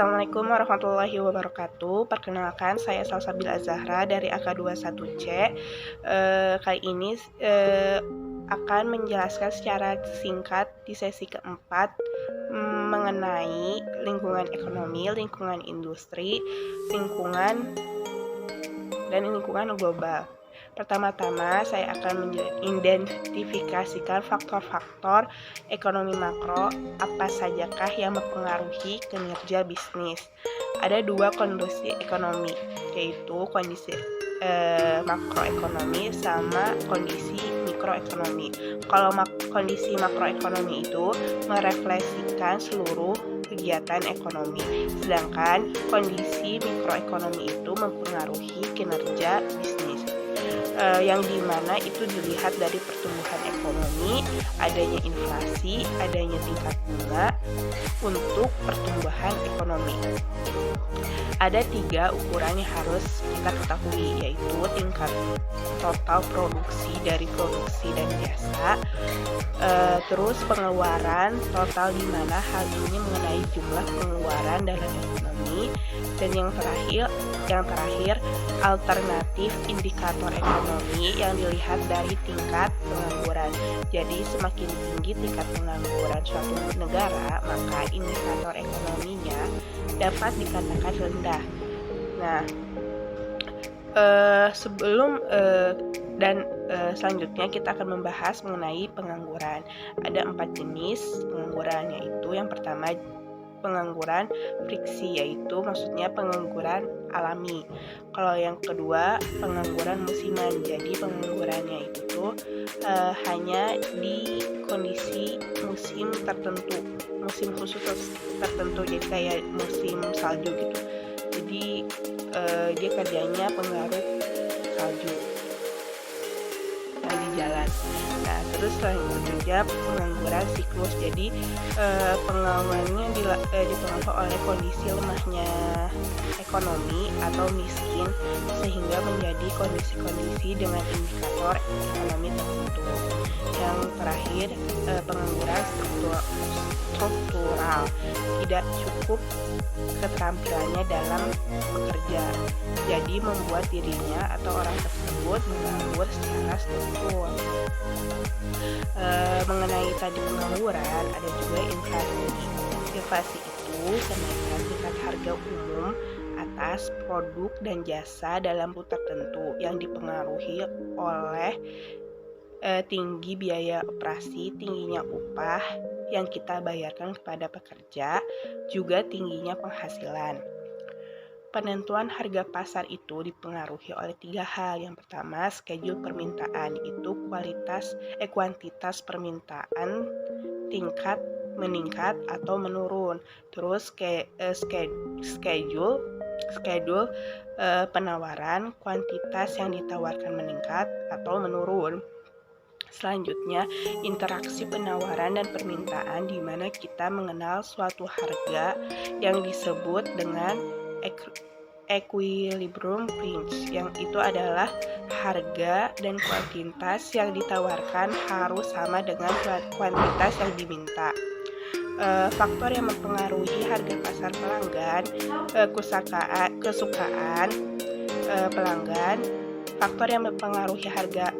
Assalamualaikum warahmatullahi wabarakatuh. Perkenalkan, saya Salsabila Zahra dari AK21C. Kali ini akan menjelaskan secara singkat di sesi keempat mengenai lingkungan ekonomi, lingkungan industri, lingkungan dan lingkungan global. Pertama-tama, saya akan mengidentifikasikan faktor-faktor ekonomi makro apa sajakah yang mempengaruhi kinerja bisnis. Ada dua kondisi ekonomi, yaitu kondisi makroekonomi sama kondisi mikroekonomi. Kalau kondisi makroekonomi itu merefleksikan seluruh kegiatan ekonomi, sedangkan kondisi mikroekonomi itu mempengaruhi kinerja bisnis. Yang dimana itu dilihat dari pertumbuhan ekonomi, adanya inflasi, adanya tingkat bunga untuk pertumbuhan ekonomi. Ada 3 ukuran yang harus kita ketahui, yaitu tingkat total produksi dari produksi dan jasa, terus pengeluaran total, di mana hal ini mengenai jumlah pengeluaran dalam ekonomi, dan yang terakhir alternatif indikator ekonomi yang dilihat dari tingkat pengangguran. Jadi semakin tinggi tingkat pengangguran suatu negara, maka indikator ekonominya dapat dikatakan rendah. Nah, selanjutnya kita akan membahas mengenai pengangguran. Ada 4 jenis pengangguran, yaitu yang pertama pengangguran friksi, yaitu maksudnya pengangguran alami. Kalau yang kedua pengangguran musiman, jadi penganggurannya itu hanya di kondisi musim tertentu, musim khusus tertentu, jadi kayak musim salju gitu. Jadi dia kerjanya penggaruk salju di jalan. Nah, terus selanjutnya pengangguran siklus, jadi penganggurannya dipengaruhi oleh kondisi lemahnya ekonomi atau miskin, sehingga menjadi kondisi-kondisi dengan indikator ekonomi tertentu. Yang terakhir pengangguran struktural, tidak cukup keterampilannya dalam bekerja, jadi membuat dirinya atau orang tersebut menganggur secara struktur. Mengenai tadi pengangguran, ada juga inflasi. Inflasi itu kenaikan tingkat harga umum atas produk dan jasa dalam waktu tertentu yang dipengaruhi oleh tinggi biaya operasi, tingginya upah yang kita bayarkan kepada pekerja, juga tingginya penghasilan. Penentuan harga pasar itu dipengaruhi oleh 3 hal. Yang pertama, schedule permintaan, itu kuantitas permintaan tingkat meningkat atau menurun. Terus schedule penawaran, kuantitas yang ditawarkan meningkat atau menurun. Selanjutnya, interaksi penawaran dan permintaan, di mana kita mengenal suatu harga yang disebut dengan equilibrium principle, yang itu adalah harga dan kuantitas yang ditawarkan harus sama dengan kuantitas yang diminta. Faktor yang mempengaruhi harga pasar pelanggan, kesukaan pelanggan. Faktor yang mempengaruhi harga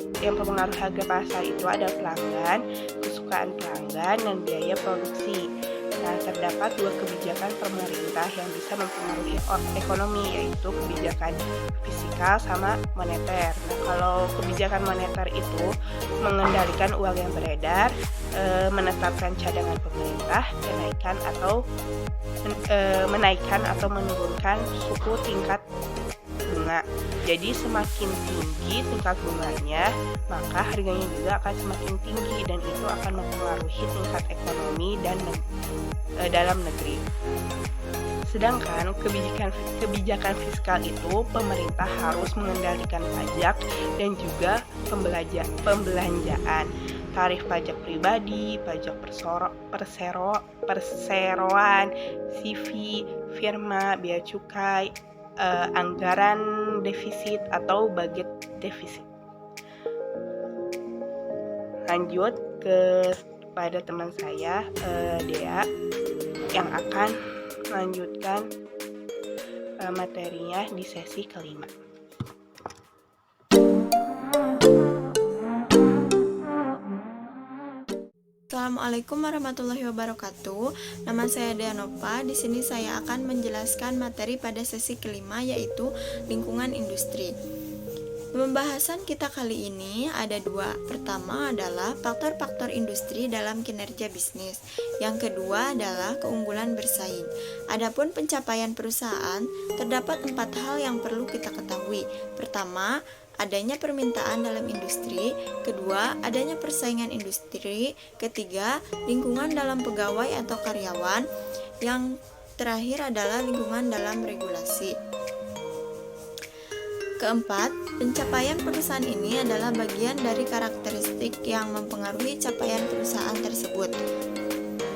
pasar itu ada pelanggan, kesukaan pelanggan, dan biaya produksi. Nah, terdapat 2 kebijakan pemerintah yang bisa mempengaruhi ekonomi, yaitu kebijakan fiskal sama moneter. Nah, kalau kebijakan moneter itu mengendalikan uang yang beredar, menetapkan cadangan pemerintah, menaikkan atau menurunkan suku tingkat bunga. Jadi semakin tinggi tingkat bunganya, maka harganya juga akan semakin tinggi, dan itu akan mempengaruhi tingkat ekonomi dan dalam negeri. Sedangkan kebijakan fiskal itu pemerintah harus mengendalikan pajak dan juga pembelanjaan, tarif pajak pribadi, pajak perseroan, CV, firma, bea cukai, anggaran defisit atau budget defisit. Lanjut kepada teman saya, Dea, yang akan lanjutkan materinya di sesi kelima. Assalamualaikum warahmatullahi wabarakatuh. Nama saya Deanova. Di sini saya akan menjelaskan materi pada sesi kelima, yaitu lingkungan industri. Pembahasan kita kali ini ada dua. Pertama adalah faktor-faktor industri dalam kinerja bisnis. Yang kedua adalah keunggulan bersaing. Adapun pencapaian perusahaan, terdapat 4 hal yang perlu kita ketahui. Pertama, adanya permintaan dalam industri. Kedua, adanya persaingan industri. Ketiga, lingkungan dalam pegawai atau karyawan. Yang terakhir adalah lingkungan dalam regulasi. Keempat, pencapaian perusahaan ini adalah bagian dari karakteristik yang mempengaruhi capaian perusahaan tersebut.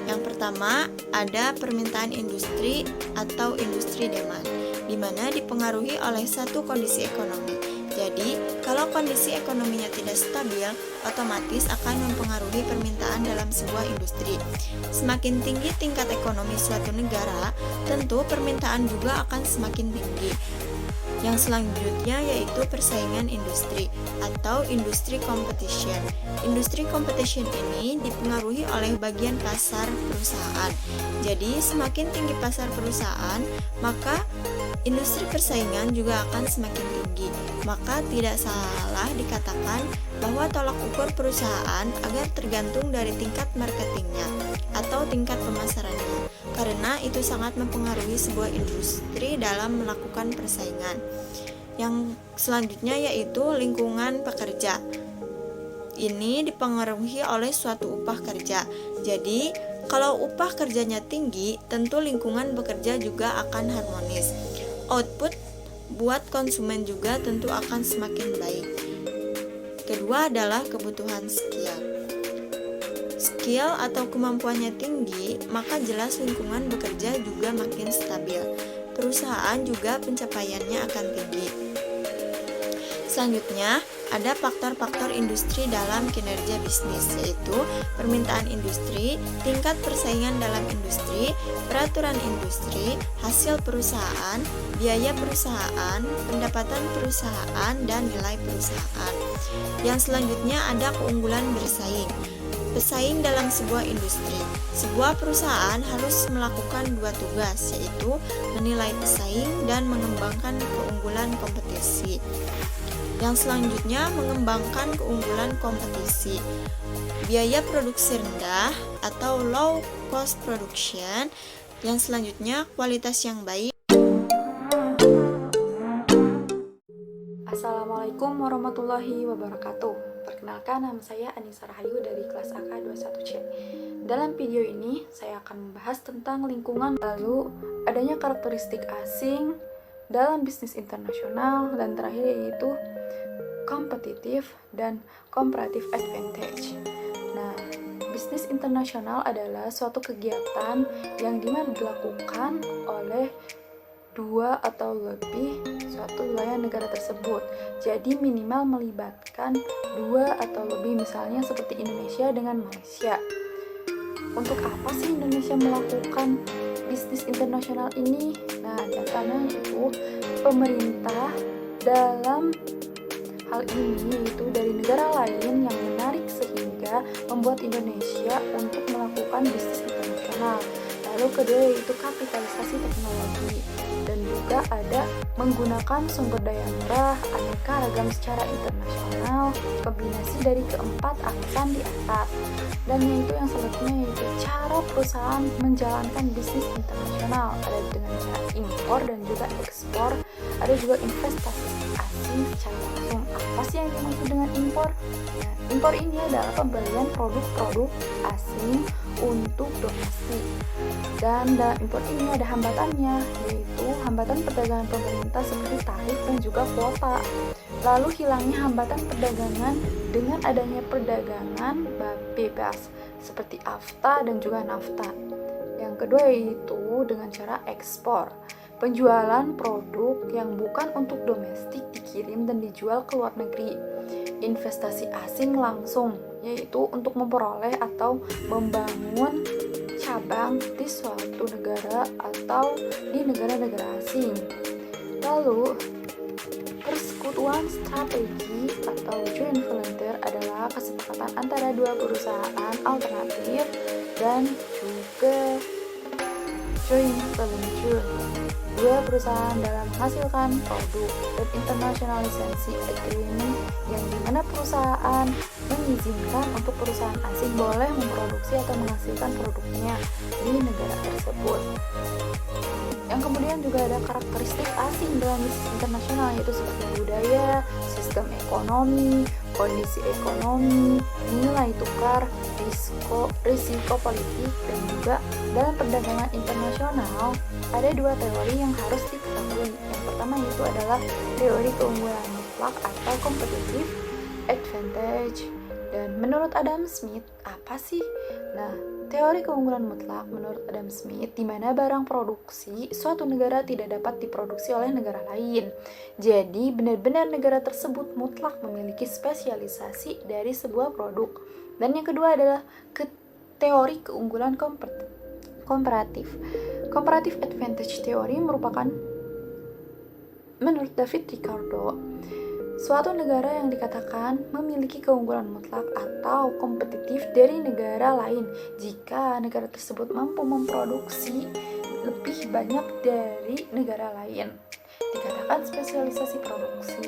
Yang pertama, ada permintaan industri atau industri demand, di mana dipengaruhi oleh satu kondisi ekonomi. Jadi, kalau kondisi ekonominya tidak stabil, otomatis akan mempengaruhi permintaan dalam sebuah industri. Semakin tinggi tingkat ekonomi suatu negara, tentu permintaan juga akan semakin tinggi. Yang selanjutnya yaitu persaingan industri atau industri competition. Industri competition ini dipengaruhi oleh bagian pasar perusahaan. Jadi, semakin tinggi pasar perusahaan, maka industri persaingan juga akan semakin tinggi. Maka tidak salah dikatakan bahwa tolak ukur perusahaan agar tergantung dari tingkat marketingnya atau tingkat pemasarannya, karena itu sangat mempengaruhi sebuah industri dalam melakukan persaingan. Yang selanjutnya yaitu lingkungan pekerja. Ini dipengaruhi oleh suatu upah kerja. Jadi, kalau upah kerjanya tinggi, tentu lingkungan bekerja juga akan harmonis. Output buat konsumen juga tentu akan semakin baik. Kedua adalah kebutuhan skill. Skill atau kemampuannya tinggi, maka jelas lingkungan bekerja juga makin stabil. Perusahaan juga pencapaiannya akan tinggi. Selanjutnya, ada faktor-faktor industri dalam kinerja bisnis, yaitu permintaan industri, tingkat persaingan dalam industri, peraturan industri, hasil perusahaan, biaya perusahaan, pendapatan perusahaan, dan nilai perusahaan. Yang selanjutnya ada keunggulan bersaing. Pesaing dalam sebuah industri. Sebuah perusahaan harus melakukan dua tugas, yaitu menilai pesaing dan mengembangkan keunggulan kompetisi. Yang selanjutnya, mengembangkan keunggulan kompetisi. Biaya produksi rendah atau low cost production. Yang selanjutnya, kualitas yang baik. Assalamualaikum warahmatullahi wabarakatuh. Perkenalkan, nama saya Anissa Rahayu dari kelas AK21C. Dalam video ini, saya akan membahas tentang lingkungan, lalu adanya karakteristik asing dalam bisnis internasional, dan terakhir yaitu competitive dan comparative advantage. Nah, bisnis internasional adalah suatu kegiatan yang dimana dilakukan oleh dua atau lebih suatu wilayah negara tersebut. Jadi minimal melibatkan dua atau lebih, misalnya seperti Indonesia dengan Malaysia. Untuk apa sih Indonesia melakukan bisnis internasional ini? Nah, datanya itu pemerintah dalam hal ini yaitu dari negara lain yang menarik sehingga membuat Indonesia untuk melakukan bisnis internasional. Lalu kedua yaitu kapitalisasi teknologi, dan juga ada menggunakan sumber daya murah aneka ragam secara internasional, kombinasi dari keempat alasan di atas. Dan yaitu yang selanjutnya yaitu cara perusahaan menjalankan bisnis internasional, ada dengan cara impor dan juga ekspor, ada juga investasi asing secara langsung. Apa sih yang dimaksud dengan impor? Nah, impor ini adalah pembelian produk-produk asing untuk domestik. Dan dalam impor ini ada hambatannya, yaitu hambatan perdagangan pemerintah seperti tarif dan juga kuota. Lalu hilangnya hambatan perdagangan dengan adanya perdagangan bebas seperti AFTA dan juga NAFTA. Yang kedua yaitu dengan cara ekspor. Penjualan produk yang bukan untuk domestik dikirim dan dijual ke luar negeri. Investasi asing langsung, yaitu untuk memperoleh atau membangun cabang di suatu negara atau di negara-negara asing. Lalu, persekutuan strategi atau joint venture adalah kesepakatan antara dua perusahaan alternatif dan juga joint venture, dua perusahaan dalam menghasilkan produk, dan international licensing agreement yang dimana perusahaan mengizinkan untuk perusahaan asing boleh memproduksi atau menghasilkan produknya di negara tersebut. Yang kemudian juga ada karakteristik asing dalam bisnis internasional, yaitu seperti budaya, sistem ekonomi, kondisi ekonomi, nilai tukar, risiko politik, dan juga dalam perdagangan internasional ada dua teori yang harus diketahui. Yang pertama yaitu adalah teori keunggulan mutlak atau competitive advantage. Dan menurut Adam Smith, apa sih? Nah, teori keunggulan mutlak menurut Adam Smith di mana barang produksi suatu negara tidak dapat diproduksi oleh negara lain. Jadi, benar-benar negara tersebut mutlak memiliki spesialisasi dari sebuah produk. Dan yang kedua adalah teori keunggulan komparatif. Comparative advantage teori merupakan menurut David Ricardo suatu negara yang dikatakan memiliki keunggulan mutlak atau kompetitif dari negara lain jika negara tersebut mampu memproduksi lebih banyak dari negara lain. Dikatakan spesialisasi produksi.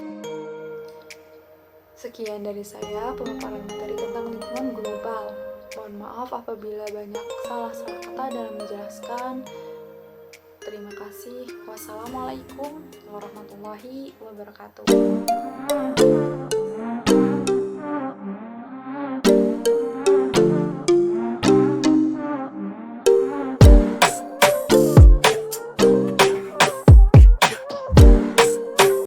Sekian dari saya pemaparan materi tentang lingkungan global. Mohon maaf apabila banyak salah-salah kata dalam menjelaskan. Terima kasih. Wassalamualaikum warahmatullahi wabarakatuh.